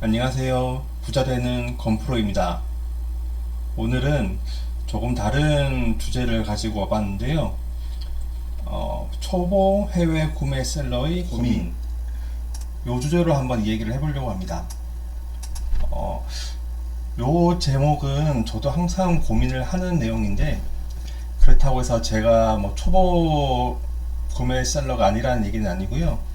안녕하세요. 부자되는 건프로입니다. 오늘은 조금 다른 주제를 가지고 와봤는데요. 초보 해외 구매 셀러의 고민. 요 주제로 한번 얘기를 해보려고 합니다. 요 제목은 저도 항상 고민을 하는 내용인데, 그렇다고 해서 제가 뭐 초보 구매 셀러가 아니라는 얘기는 아니고요.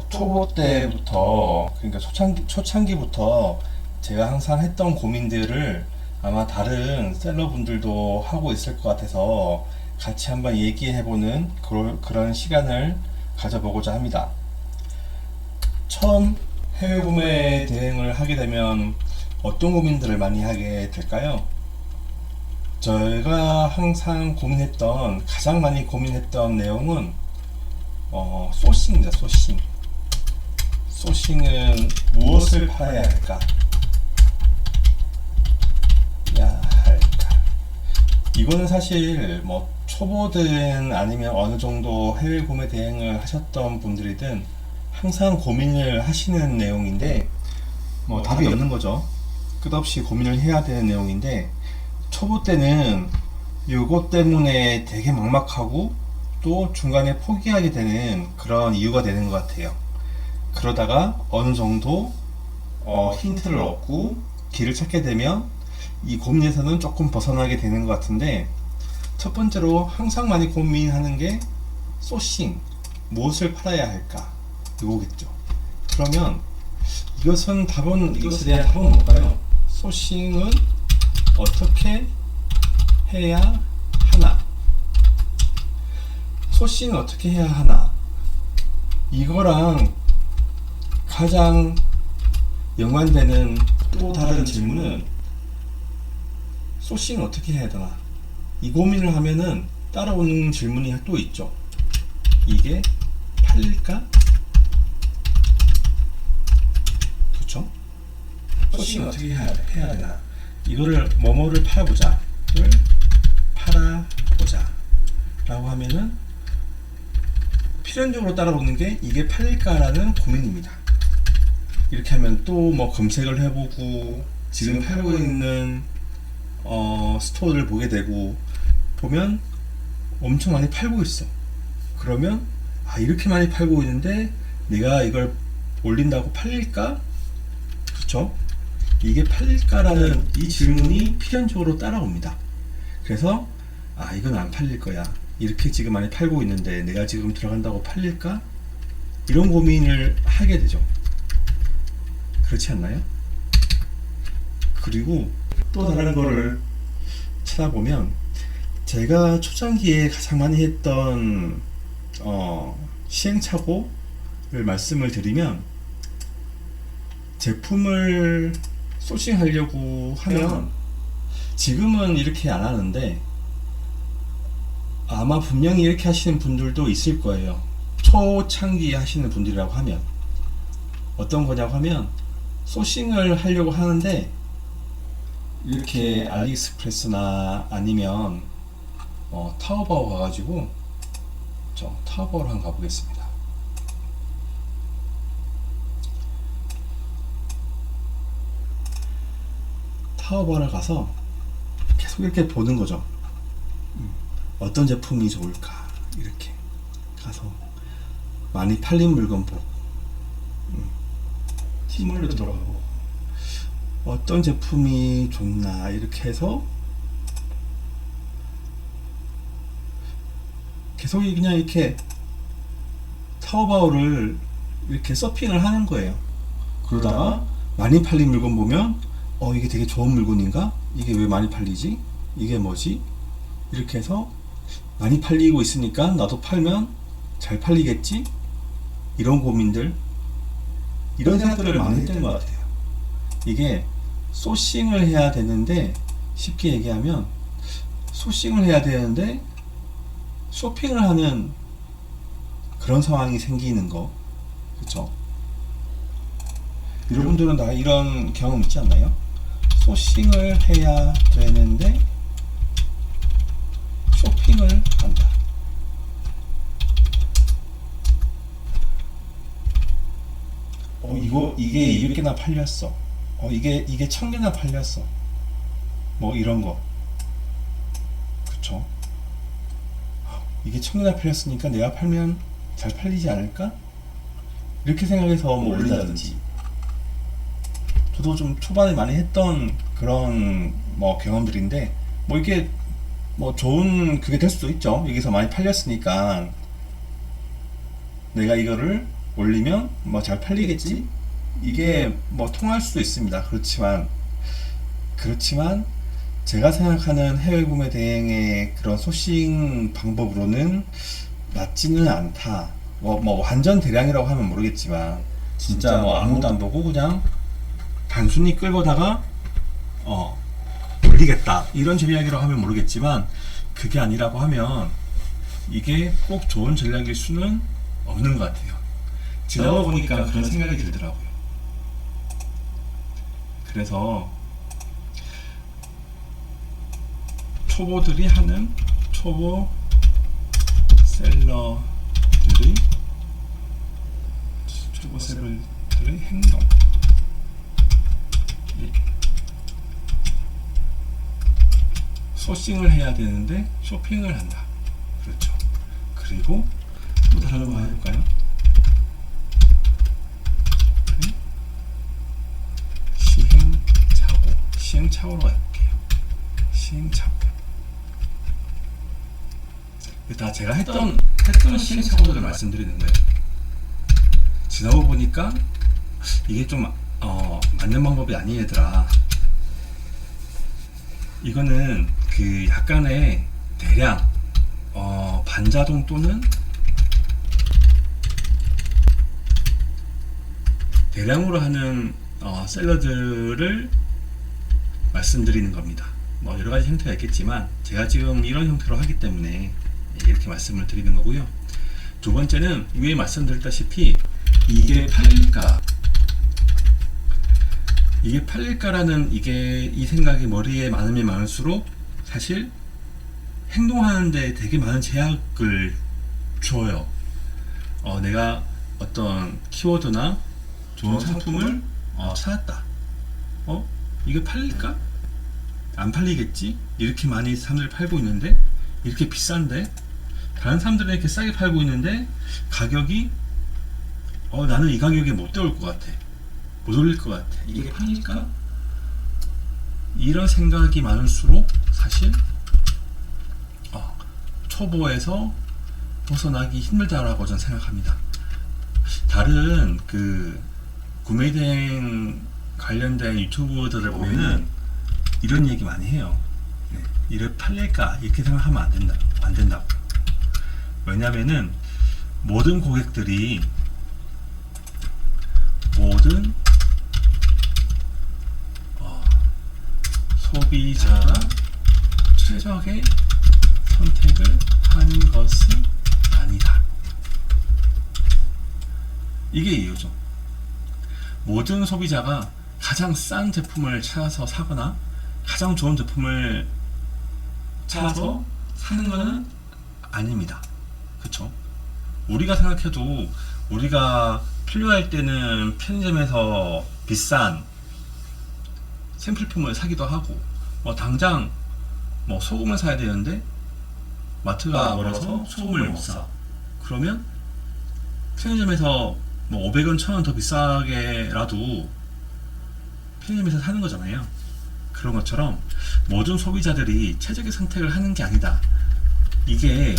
초보 때부터, 그러니까 초창기부터 제가 항상 했던 고민들을 아마 다른 셀러분들도 하고 있을 것 같아서 같이 한번 얘기해보는 그런 시간을 가져보고자 합니다. 처음 해외 구매 대행을 하게 되면 어떤 고민들을 많이 하게 될까요? 제가 항상 가장 많이 고민했던 내용은 소싱입니다. 소싱은 무엇을 팔아야 할까? 이거는 사실 뭐 초보든 아니면 어느 정도 해외 구매 대행을 하셨던 분들이든 항상 고민을 하시는 내용인데, 뭐 답이 없는 거죠. 끝없이 고민을 해야 되는 내용인데, 초보 때는 이것 때문에 되게 막막하고 또 중간에 포기하게 되는 그런 이유가 되는 것 같아요. 그러다가 어느 정도 힌트를 얻고 길을 찾게 되면 이 고민에서는 조금 벗어나게 되는 것 같은데, 첫 번째로 항상 많이 고민하는 게 소싱, 무엇을 팔아야 할까, 이거겠죠. 그러면 이것에 대한 답은 뭘까요? 소싱은 어떻게 해야 하나? 소싱을 어떻게 해야 하나? 이거랑 가장 연관되는 또 다른 질문은 소싱을 어떻게 해야 되나? 이 고민을 하면은 따라오는 질문이 또 있죠. 이게 팔릴까? 그쵸? 소싱을 어떻게 해야 되나? 이거를 뭐뭐를 팔아보자 라고 하면은 필연적으로 따라오는 게 이게 팔릴까라는 고민입니다. 이렇게 하면 또 뭐 검색을 해보고 지금 팔고 있는 스토어를 보게 되고, 보면 엄청 많이 팔고 있어. 그러면 이렇게 많이 팔고 있는데 내가 이걸 올린다고 팔릴까? 그렇죠? 이게 팔릴까라는 이 질문이 필연적으로 따라옵니다. 그래서 이건 안 팔릴 거야, 이렇게 지금 많이 팔고 있는데 내가 지금 들어간다고 팔릴까? 이런 고민을 하게 되죠. 그렇지 않나요? 그리고 또 다른 거를 찾아보면, 제가 초창기에 가장 많이 했던 시행착오를 말씀을 드리면, 제품을 소싱하려고 하면 지금은 이렇게 안 하는데 아마 분명히 이렇게 하시는 분들도 있을 거예요. 초창기 하시는 분들이라고 하면 어떤 거냐고 하면, 소싱을 하려고 하는데 이렇게 알리익스프레스나 아니면 타오바오 가가지고, 타오바오로 한번 가보겠습니다. 타오바오를 가서 계속 이렇게 보는 거죠. 어떤 제품이 좋을까, 이렇게 가서 많이 팔린 물건 보고, 팀물로 들어가고 어떤 제품이 좋나, 이렇게 해서 계속 그냥 이렇게 타오바오를 이렇게 서핑을 하는 거예요. 그러다가 많이 팔린 물건 보면 이게 되게 좋은 물건인가? 이게 왜 많이 팔리지? 이게 뭐지? 이렇게 해서 많이 팔리고 있으니까 나도 팔면 잘 팔리겠지? 이런 고민들, 이런 생각들을 많이 했던 것 같아요. 이게 소싱을 해야 되는데, 쉽게 얘기하면 소싱을 해야 되는데 쇼핑을 하는 그런 상황이 생기는 거, 그쵸? 여러분들은 다 이런 경험 있지 않나요? 소싱을 해야 되는데 쇼핑을 한다. 이게 200개나 팔렸어. 이게 1000개나 팔렸어. 뭐 이런 거. 그쵸? 이게 1000개나 팔렸으니까 내가 팔면 잘 팔리지 않을까? 이렇게 생각해서 뭐 올린다든지. 저도 좀 초반에 많이 했던 그런 뭐 경험들인데, 뭐 이게 뭐 좋은 그게 될 수도 있죠. 여기서 많이 팔렸으니까 내가 이거를 올리면 뭐 잘 팔리겠지? 이게 뭐 통할 수도 있습니다. 그렇지만 제가 생각하는 해외 구매 대행의 그런 소싱 방법으로는 맞지는 않다. 뭐 완전 대량이라고 하면 모르겠지만, 진짜 뭐 아무도 안 보고 그냥 단순히 끌고다가 올리겠다 이런 전략이라고 하면 모르겠지만, 그게 아니라고 하면 이게 꼭 좋은 전략일 수는 없는 것 같아요. 지나고 보니까 그런 생각이 들더라고요. 그래서 초보들이 하는 초보 셀러들의 행동, 소싱을 해야 되는데 쇼핑을 한다. 그렇죠. 그리고 또 다른 거 해볼까요? 시행착오로 해볼게요. 시행착오. 다 제가 했던 시행착오들을 말씀드리는 거예요. 지나고 보니까 이게 좀 맞는 방법이 아니더라. 이거는 그 약간의 대량 반자동 또는 대량으로 하는 셀러들을 말씀드리는 겁니다. 뭐 여러 가지 형태가 있겠지만 제가 지금 이런 형태로 하기 때문에 이렇게 말씀을 드리는 거고요. 두 번째는 위에 말씀드렸다시피 이게 팔릴까라는 이 생각이 머리에 많으면 많을수록 사실 행동하는데 되게 많은 제약을 줘요. 내가 어떤 키워드나 좋은 상품을 찾았다. 이게 팔릴까? 안 팔리겠지? 이렇게 많이 사람들이 팔고 있는데, 이렇게 비싼데, 다른 사람들은 이렇게 싸게 팔고 있는데 가격이 나는 이 가격에 못 들어올 것 같아, 못 올릴 것 같아, 이게 팔릴까? 이런 생각이 많을수록 사실 초보에서 벗어나기 힘들다라고 저는 생각합니다. 다른 그 구매대행 관련된 유튜브들을 보면은 이런 얘기 많이 해요. 이를 팔릴까? 이렇게 생각하면 안 된다고. 왜냐면은 모든 고객들이 소비자가 최적의 선택을 하는 것은 아니다. 이게 이유죠. 모든 소비자가 가장 싼 제품을 찾아서 사거나 가장 좋은 제품을 찾아서 사는 것은 아닙니다. 그쵸? 우리가 생각해도 우리가 필요할 때는 편의점에서 비싼 샘플품을 사기도 하고, 당장 소금을 사야 되는데 마트가 멀어서 소금을 못 사. 그러면 편의점에서 500원, 1000원 더 비싸게라도 편의점에서 사는 거잖아요. 그런 것처럼 모든 소비자들이 최적의 선택을 하는 게 아니다. 이게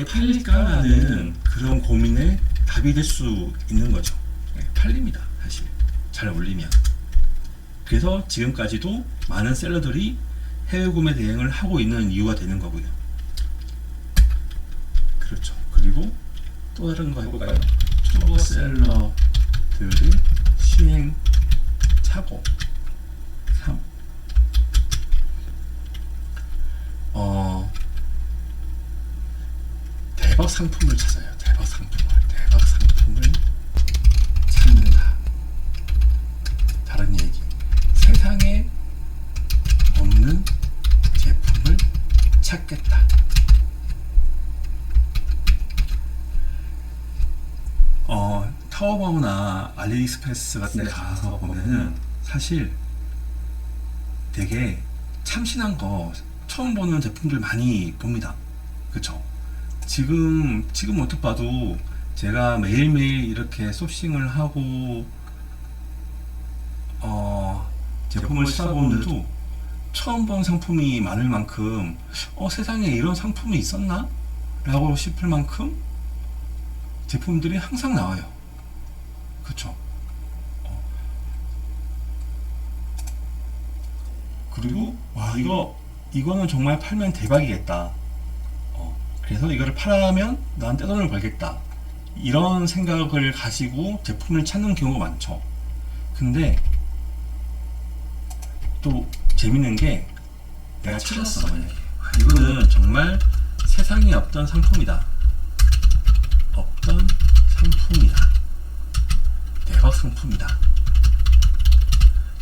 팔릴까라는 그런 고민에 답이 될 수 있는 거죠. 팔립니다. 사실 잘 올리면. 그래서 지금까지도 많은 셀러들이 해외 구매 대행을 하고 있는 이유가 되는 거고요. 그렇죠. 그리고 또 다른 거 해볼까요? 초보 셀러들의 시행착오 3. 대박 상품을 찾아요. 대박 상품을 찾는다. 다른 얘기. 세상에 없는 제품을 찾겠다. 테이카오나 알리익스프레스 같은 데 가서 보면은 사실 되게 참신한 거 처음 보는 제품들 많이 봅니다. 그쵸? 지금 어떻게 봐도 제가 매일매일 이렇게 소싱을 하고 제품을 찾아보는데도 처음 본 상품이 많을 만큼 세상에 이런 상품이 있었나? 라고 싶을 만큼 제품들이 항상 나와요. 그쵸? 그리고 와 이거는 정말 팔면 대박이겠다. 그래서 이거를 팔아면 난 떼돈을 벌겠다. 이런 생각을 가지고 제품을 찾는 경우가 많죠. 근데 또 재밌는 게 내가 찾았어. 이거는 정말 세상에 없던 상품이다. 없던 상품이다. 대박 상품이다.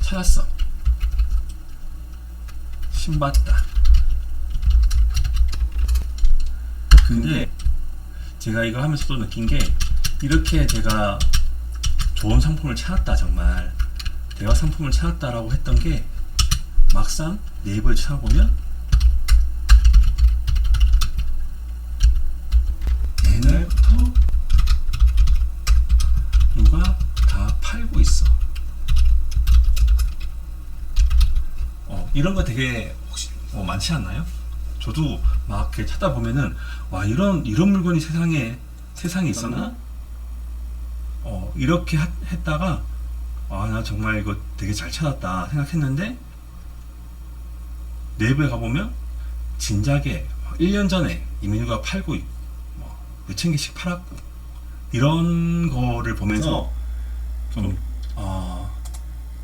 찾았어. 신봤다. 근데 제가 이거 하면서도 느낀 게 이렇게 제가 좋은 상품을 찾았다, 정말 대박 상품을 찾았다라고 했던 게 막상 네이버에 찾아보면 옛날부터 누가 다 팔고 있어. 이런 거 되게 혹시 많지 않나요? 저도 막 이렇게 찾아보면은 와 이런 물건이 세상에 있었나? 이렇게 했다가 나 정말 이거 되게 잘 찾았다 생각했는데 네이버에 가보면 진작에 1년 전에 이미 누가 팔고 있고 몇천 개씩 팔았고 이런 거를 보면서 좀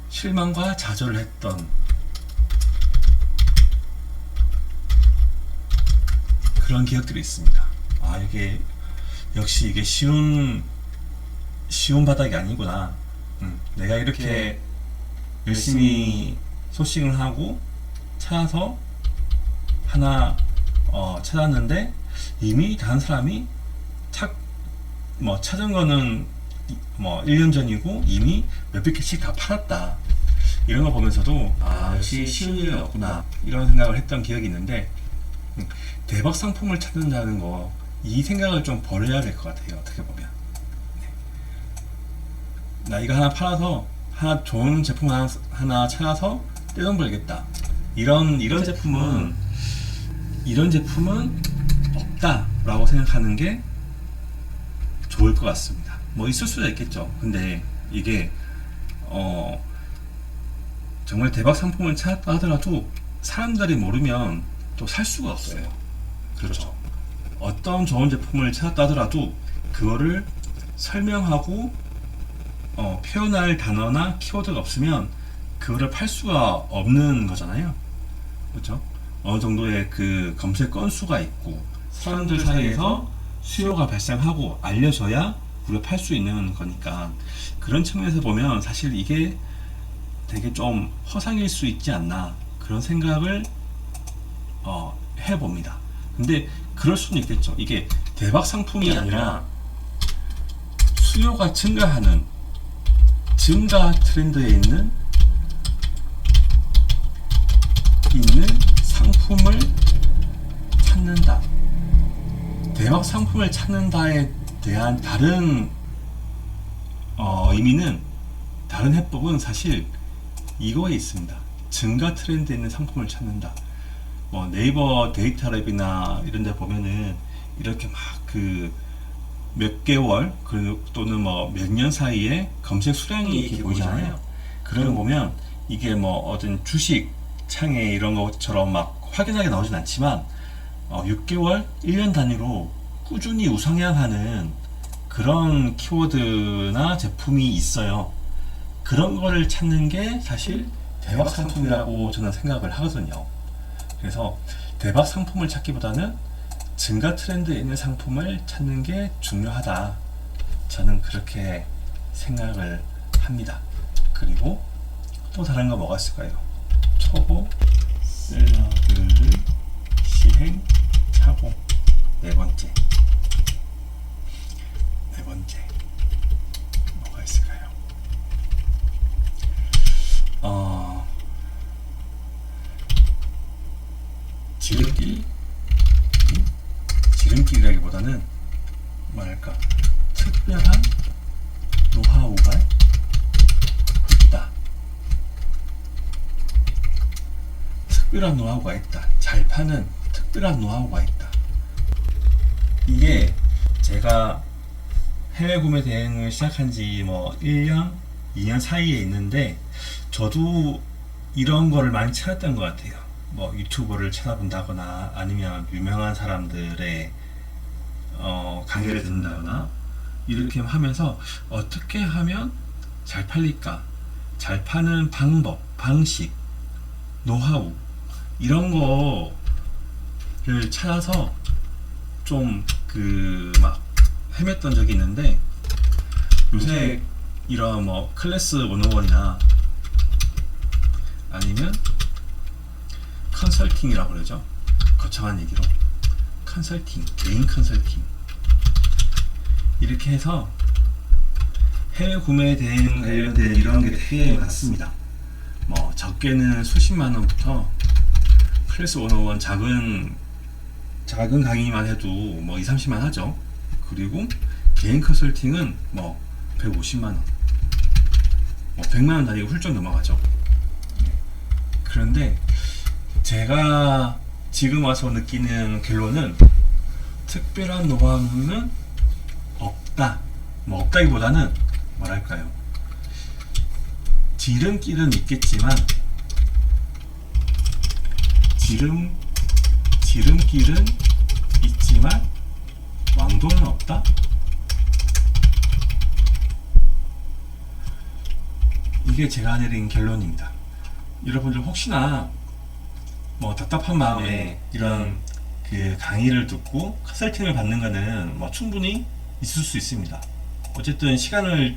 실망과 좌절을 했던 그런 기억들이 있습니다. 이게 역시 이게 쉬운 바닥이 아니구나. 내가 이렇게 열심히 소싱을 하고 찾아서 하나 찾았는데 이미 다른 사람이 찾은 거는 1년 전이고 이미 몇백 개씩 다 팔았다. 이런 거 보면서도 역시 쉬운 일은 없구나 이런 생각을 했던 기억이 있는데 대박 상품을 찾는다는 거 이 생각을 좀 버려야 될 것 같아요. 어떻게 보면 나 이거 하나 팔아서 하나 좋은 제품 하나 찾아서 떼돈 벌겠다. 이런 제품은 없다라고 생각하는 게 좋을 것 같습니다. 있을 수도 있겠죠. 근데 이게 정말 대박 상품을 찾았다 하더라도 사람들이 모르면 또 살 수가 없어요. 그렇죠. 어떤 좋은 제품을 찾았다 하더라도 그거를 설명하고 표현할 단어나 키워드가 없으면 그거를 팔 수가 없는 거잖아요. 그렇죠? 어느 정도의 그 검색 건수가 있고 사람들 사이에서 수요가 발생하고 알려져야 우리가 팔 수 있는 거니까 그런 측면에서 보면 사실 이게 되게 좀 허상일 수 있지 않나 그런 생각을 해봅니다. 근데 그럴 수는 있겠죠. 이게 대박 상품이 아니라 수요가 증가하는 증가 트렌드에 있는 상품을 찾는다. 대박 상품을 찾는다에 대한 다른 의미는 다른 해법은 사실 이거에 있습니다. 증가 트렌드에 있는 상품을 찾는다. 네이버 데이터랩이나 이런 데 보면은 이렇게 막 몇 개월 또는 몇 년 사이에 검색 수량이 이렇게 보이잖아요. 그런 거 보면 이게 어떤 주식 창에 이런 것처럼 막 확연하게 나오진 않지만 6개월, 1년 단위로 꾸준히 우상향하는 그런 키워드나 제품이 있어요. 그런 거를 찾는 게 사실 대박 상품이라고 저는 생각을 하거든요. 그래서 대박 상품을 찾기보다는 증가 트렌드에 있는 상품을 찾는 게 중요하다. 저는 그렇게 생각을 합니다. 그리고 또 다른 거 뭐가 있을까요? 초보 샐러드를 시행착오. 네 번째 뭐가 특별한 노하우가 있다. 잘 파는 특별한 노하우가 있다. 이게 제가 해외 구매 대행을 시작한 지 뭐 1년, 2년 사이에 있는데 저도 이런 거를 많이 찾았던 것 같아요. 뭐 유튜버를 찾아본다거나 아니면 유명한 사람들의 강의를 듣는다거나 이렇게 하면서 어떻게 하면 잘 팔릴까? 잘 파는 방법, 방식, 노하우 이런 거를 찾아서 좀 막 헤맸던 적이 있는데 요새 이런 뭐 클래스 101이나 아니면 컨설팅이라고 그러죠. 거창한 얘기로 컨설팅, 개인 컨설팅 이렇게 해서 해외 구매 대행 관련된 이런 게 되게 많습니다. 뭐 적게는 수십만 원부터 클래스 101 작은 강의만 해도 뭐 2, 30만 하죠. 그리고 개인 컨설팅은 뭐 150만 원, 뭐 100만 원 단위가 훌쩍 넘어가죠. 그런데 제가 지금 와서 느끼는 결론은 특별한 노하우는 없다. 뭐 없다기보다는 뭐랄까요? 지름길은 있겠지만 지름길은 있지만 왕도는 없다? 이게 제가 내린 결론입니다. 여러분들 혹시나 뭐 답답한 마음에 이런 그 강의를 듣고 컨설팅을 받는 거는 뭐 충분히 있을 수 있습니다. 어쨌든 시간을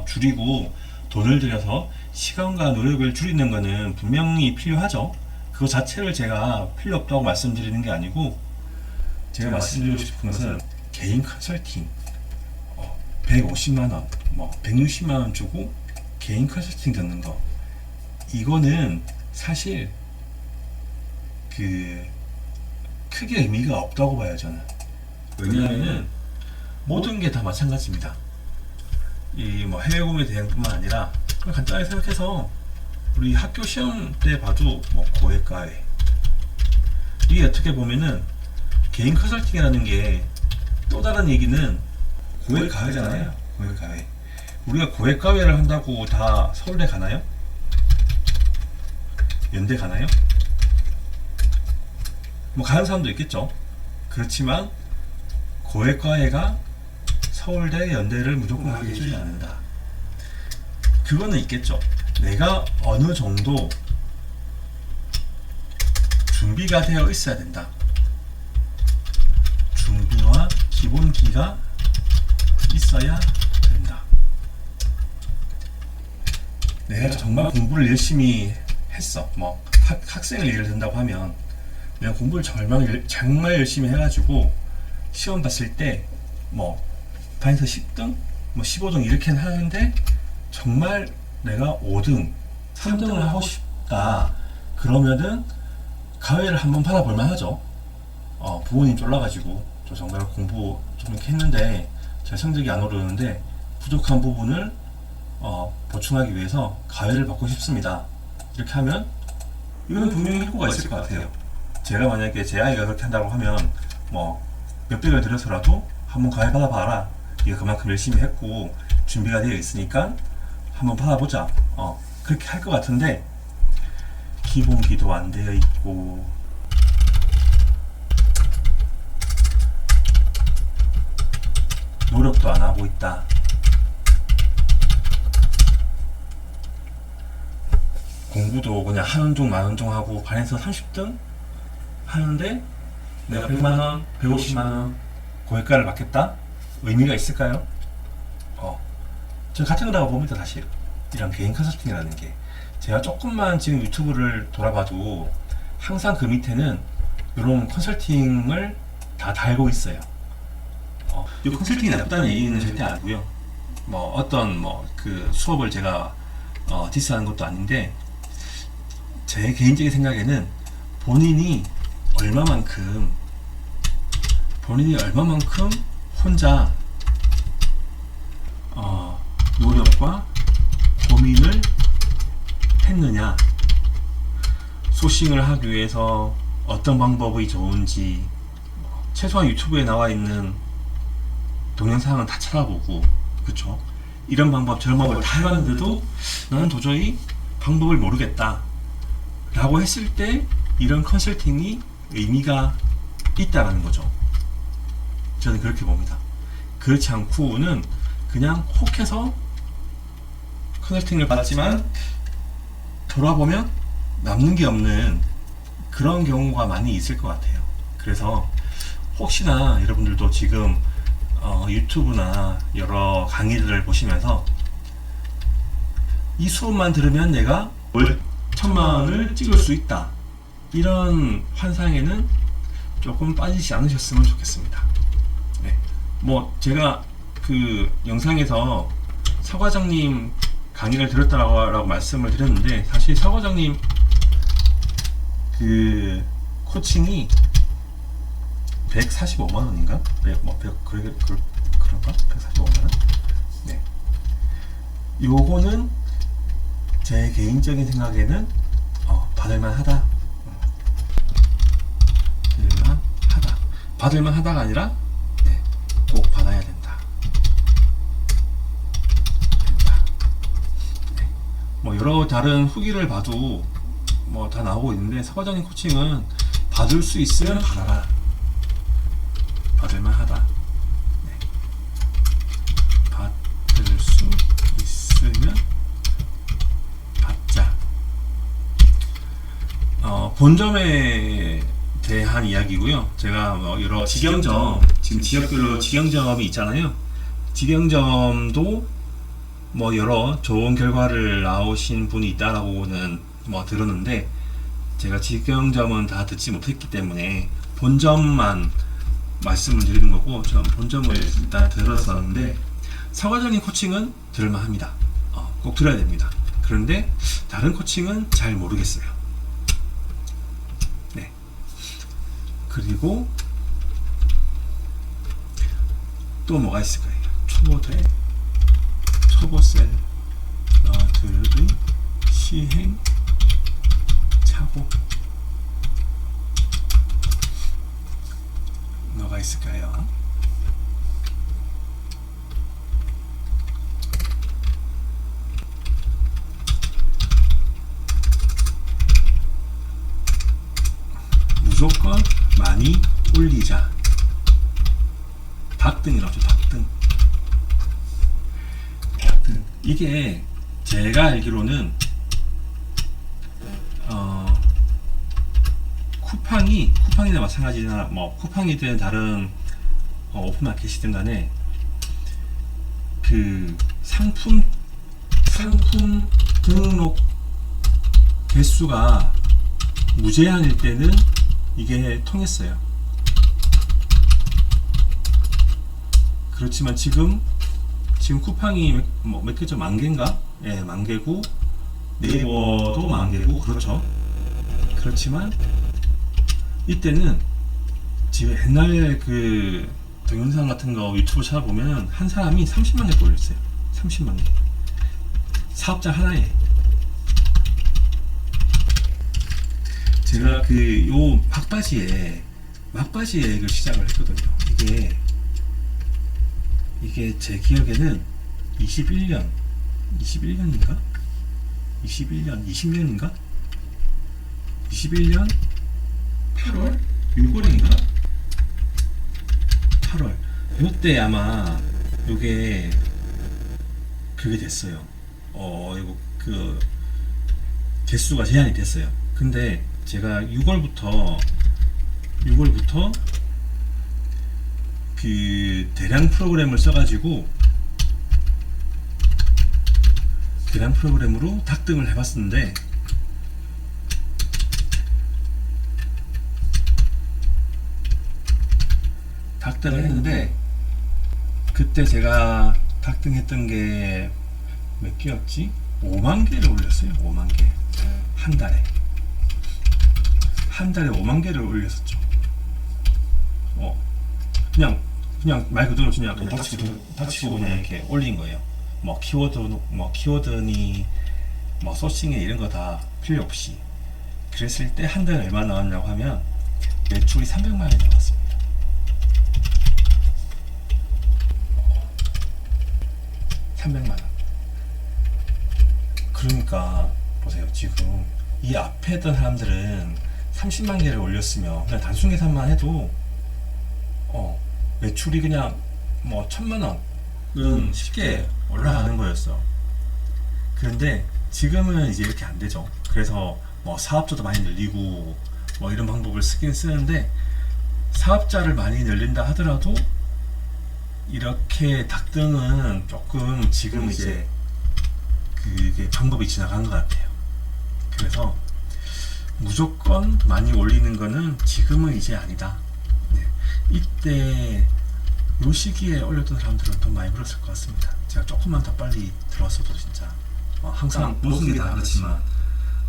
줄이고 돈을 들여서 시간과 노력을 줄이는 거는 분명히 필요하죠. 그거 자체를 제가 필요 없다고 말씀드리는 게 아니고 제가 말씀드리고 싶은 것은 개인 컨설팅 150만원, 뭐 160만원 주고 개인 컨설팅 듣는 거 이거는 사실 크게 의미가 없다고 봐요, 저는. 왜냐하면 모든 게 다 마찬가지입니다. 이 뭐 해외 구매 대행뿐만 아니라 그냥 간단하게 생각해서 우리 학교 시험 때 봐도 뭐 고액과외 이게 어떻게 보면은 개인 컨설팅이라는 게 또 다른 얘기는 고액과외잖아요. 고액과외. 우리가 고액과외를 한다고 다 서울대 가나요? 연대 가나요? 뭐 가는 사람도 있겠죠. 그렇지만 고액과외가 서울대, 연대를 무조건 가게 해주지 않는다. 그거는 있겠죠. 내가 어느 정도 준비가 되어 있어야 된다. 준비와 기본기가 있어야 된다. 내가 정말 공부를 열심히 했어. 뭐 학생을 예를 든다고 하면 내가 공부를 정말 열심히 해가지고 시험 봤을 때 뭐 반에서 10등, 뭐 15등 이렇게 하는데 정말 내가 5등, 3등을 하고 싶다. 그러면은 가외를 한번 받아볼만 하죠. 부모님 쫄라가지고 저 정말 공부 좀 이렇게 했는데 제 성적이 안 오르는데 부족한 부분을 보충하기 위해서 가외를 받고 싶습니다. 이렇게 하면 이거는 분명히 효과가 있을 것 같아요. 제가 만약에 제 아이가 그렇게 한다고 하면 뭐 몇백을 들여서라도 한번 가외 받아봐라. 이거 그만큼 열심히 했고 준비가 되어 있으니까 한번 받아보자. 그렇게 할 것 같은데 기본기도 안 되어 있고 노력도 안 하고 있다. 공부도 그냥 하는 중 마는 중 하고 반에서 30등 하는데 내가 100만원, 150만원 고액가를 받겠다? 의미가 있을까요? 저 같은 거라고 봅니다. 사실 이런 개인 컨설팅이라는 게 제가 조금만 지금 유튜브를 돌아봐도 항상 그 밑에는 이런 컨설팅을 다 달고 있어요. 이 컨설팅이 나쁘다는 얘기는 절대 아니고요. 뭐 어떤 그 수업을 제가 디스하는 것도 아닌데 제 개인적인 생각에는 본인이 얼마만큼 혼자 노력과 고민을 했느냐. 푸싱을 하기 위해서 어떤 방법이 좋은지 최소한 유튜브에 나와 있는 동영상은 다 찾아보고, 그쵸? 이런 방법 저런 방법을 다 해봤는데도 나는 도저히 방법을 모르겠다 라고 했을 때 이런 컨설팅이 의미가 있다라는 거죠. 저는 그렇게 봅니다. 그렇지 않고는 그냥 혹해서 컨설팅을 받았지만 돌아보면 남는 게 없는 그런 경우가 많이 있을 것 같아요. 그래서 혹시나 여러분들도 지금 유튜브나 여러 강의들을 보시면서 이 수업만 들으면 내가 월 1000만원을 찍을 수 있다, 이런 환상에는 조금 빠지지 않으셨으면 좋겠습니다. 네. 뭐 제가 그 영상에서 서 과장님 강의를 들었다라고 말씀을 드렸는데, 사실 서 과장님 그 코칭이 145만원인가? 그런가? 145만원? 네. 요거는 제 개인적인 생각에는 받을만 하다. 받을만 하다가 아니라 네, 꼭 받아야 된다. 네. 뭐 여러 다른 후기를 봐도 뭐 다 나오고 있는데, 서 과장님 코칭은 받을 수 있으면 받아라. 받을만 하다. 네. 받을 수 있으면 받자. 본점에 대한 이야기고요. 제가 여러 직영점, 지금 지역별로 직영점이 있잖아요. 직영점도 뭐 여러 좋은 결과를 나오신 분이 있다라고는 뭐 들었는데, 제가 직영점은 다 듣지 못했기 때문에 본점만 말씀을 드리는 거고, 저는 본점을 일단 들었었는데, 서 과장님 코칭은 들을만 합니다. 꼭 들어야 됩니다. 그런데 다른 코칭은 잘 모르겠어요. 네. 그리고 또 뭐가 있을까요? 초보 셀러들의 시행 착오, 뭐가 있을까요? 무조건 많이 올리자. 닭등이라고 하죠. 닭등. 이게 제가 알기로는 쿠팡이나 마찬가지나 뭐 쿠팡이든 다른 오픈마켓이든 간에 그 상품 등록 개수가 무제한일 때는 이게 통했어요. 그렇지만 지금 쿠팡이 몇 개죠? 10,000개인가? 예, 10,000개고, 네이버도 10,000개고, 그렇죠. 그렇지만 이때는 지금 옛날 그 동영상 같은 거 유튜브 찾아보면 한 사람이 30만 개 올렸어요. 30만 개. 사업자 하나에. 제가 그 요 막바지에 이걸 시작을 했거든요. 이게 제 기억에는 20년인가? 21년 8월? 6월인가? 8월. 요때 아마 요게 그게 됐어요. 이거 그 개수가 제한이 됐어요. 근데 제가 6월부터 그 대량 프로그램을 써가지고 대량 프로그램으로 닭등을 해봤었는데, 닭등을 했는데 그때 제가 닭등했던 게 몇 개였지? 5만 개를 올렸어요. 5만 개. 한 달에 5만 개를 올렸었죠. 그냥 말 그대로 그냥 닥치고 그냥 이렇게 올린 거예요. 뭐 키워드니 뭐 소싱에 이런 거 다 필요 없이 그랬을 때 한 달에 얼마 나왔냐고 하면 매출이 300만 원이 나왔습니다. 그러니까 보세요. 지금 이 앞에 했던 사람들은 30만 개를 올렸으면 그냥 단순 계산만 해도 매출이 그냥 뭐 1000만 원은 쉽게 올라가는 거였어. 그런데 지금은 이제 이렇게 안 되죠. 그래서 뭐 사업자도 많이 늘리고 뭐 이런 방법을 쓰긴 쓰는데, 사업자를 많이 늘린다 하더라도 이렇게 닭등은 조금 지금 이제 그게 방법이 지나간 것 같아요. 그래서 무조건 많이 올리는 거는 지금은 이제 아니다. 네. 이때 요 시기에 올렸던 사람들은 돈 많이 벌었을 것 같습니다. 제가 조금만 더 빨리 들어왔어도 진짜 항상 모든 게 다 그렇지만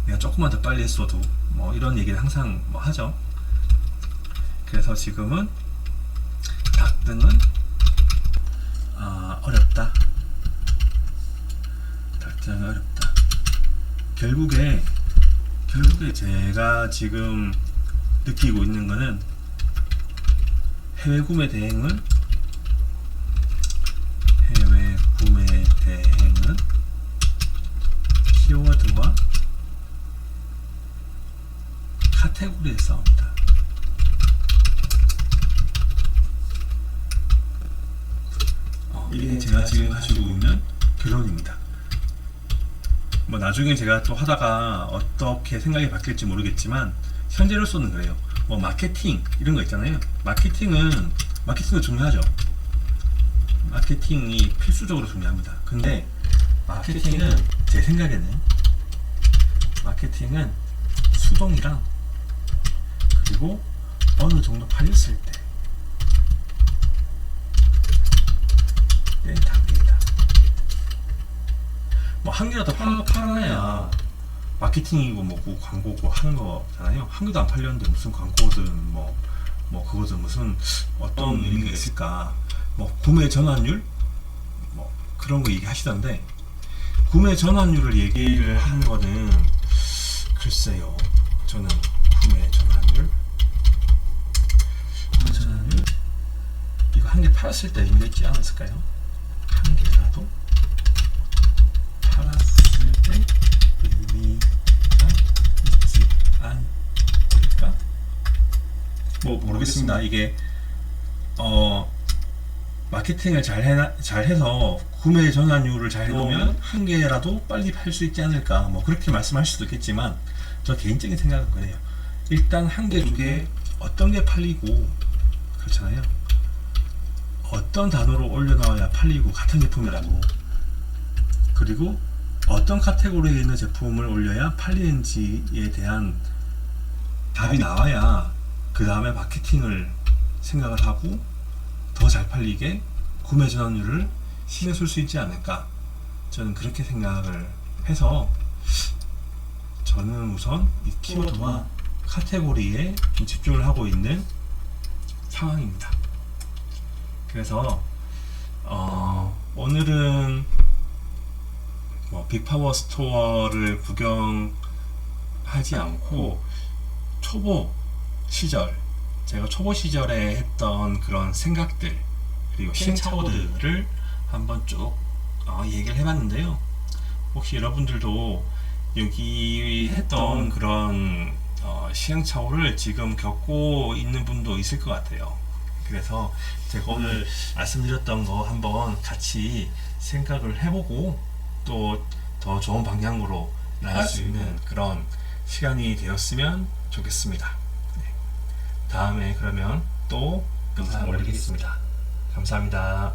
내가 조금만 더 빨리 했어도 뭐 이런 얘기를 항상 뭐 하죠. 그래서 지금은 닭등은 어렵다. 닭등은 어렵다. 결국에 제가 지금 느끼고 있는 거는 해외 구매 대행은 키워드와 카테고리의 싸움이다. 이게 제가 지금 가지고 있는 결론입니다. 뭐 나중에 제가 또 하다가 어떻게 생각이 바뀔지 모르겠지만 현재로서는 그래요. 뭐 마케팅 이런 거 있잖아요. 마케팅도 중요하죠. 마케팅이 필수적으로 중요합니다. 근데 마케팅은 제 생각에는 수동이랑 그리고 어느 정도 팔렸을 때 단계이다. 뭐 한 개라도 팔아야 마케팅이고 뭐고 광고고 하는 거잖아요. 한 개도 안 팔렸는데 무슨 광고든 뭐 그거든 무슨 어떤 의미가 있을까. 뭐 구매 전환율 뭐 그런 거 얘기하시던데, 구매 전환율을 얘기를 하는 거는 글쎄요. 저는 구매 전환율 이거 한 개 팔았을 때 의미가 있지 않았을까요? 한 개라도 팔았을 때 의미가 있지 않을까? 뭐 모르겠습니다. 이게 마케팅을 잘해서 구매 전환율을 잘 해놓으면 한 개라도 빨리 팔 수 있지 않을까, 뭐 그렇게 말씀하실 수도 있겠지만 저 개인적인 생각은 그래요. 일단 한 개, 두 개 어떤 게 팔리고 그렇잖아요. 어떤 단어로 올려놔야 팔리고 같은 제품이라고, 그리고 어떤 카테고리에 있는 제품을 올려야 팔리는지에 대한 답이 나와야 그 다음에 마케팅을 생각을 하고 더 잘 팔리게 구매 전환율을 신경 쓸 수 있지 않을까, 저는 그렇게 생각을 해서 저는 우선 이 키워드와 카테고리에 좀 집중을 하고 있는 상황입니다. 그래서 오늘은 뭐 빅파워 스토어를 구경하지 않고 제가 초보 시절에 했던 그런 생각들 그리고 시행착오들을 한번 쭉 얘기를 해봤는데요. 혹시 여러분들도 여기 했던 그런 시행착오를 지금 겪고 있는 분도 있을 것 같아요. 그래서 제가 오늘 말씀드렸던 거 한번 같이 생각을 해보고 또 더 좋은 방향으로 나갈 수 있는 그런 시간이 되었으면 좋겠습니다. 네. 다음에 그러면 또 영상 올리겠습니다. 감사합니다.